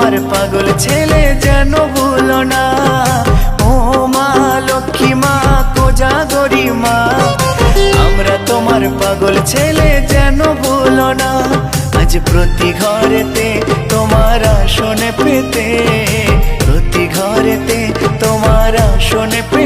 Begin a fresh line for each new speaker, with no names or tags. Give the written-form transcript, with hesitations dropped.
তোমার পাগল ছেলে যেন ভুলো না। ও মা লক্ষ্মী মা কোজাগরী মা, আমরা তোমার পাগল ছেলে যেন ভুলো না। আজ প্রতি ঘরেতে তোমার আসনে পেতে, প্রতি ঘরেতে তোমার আসনে পেতে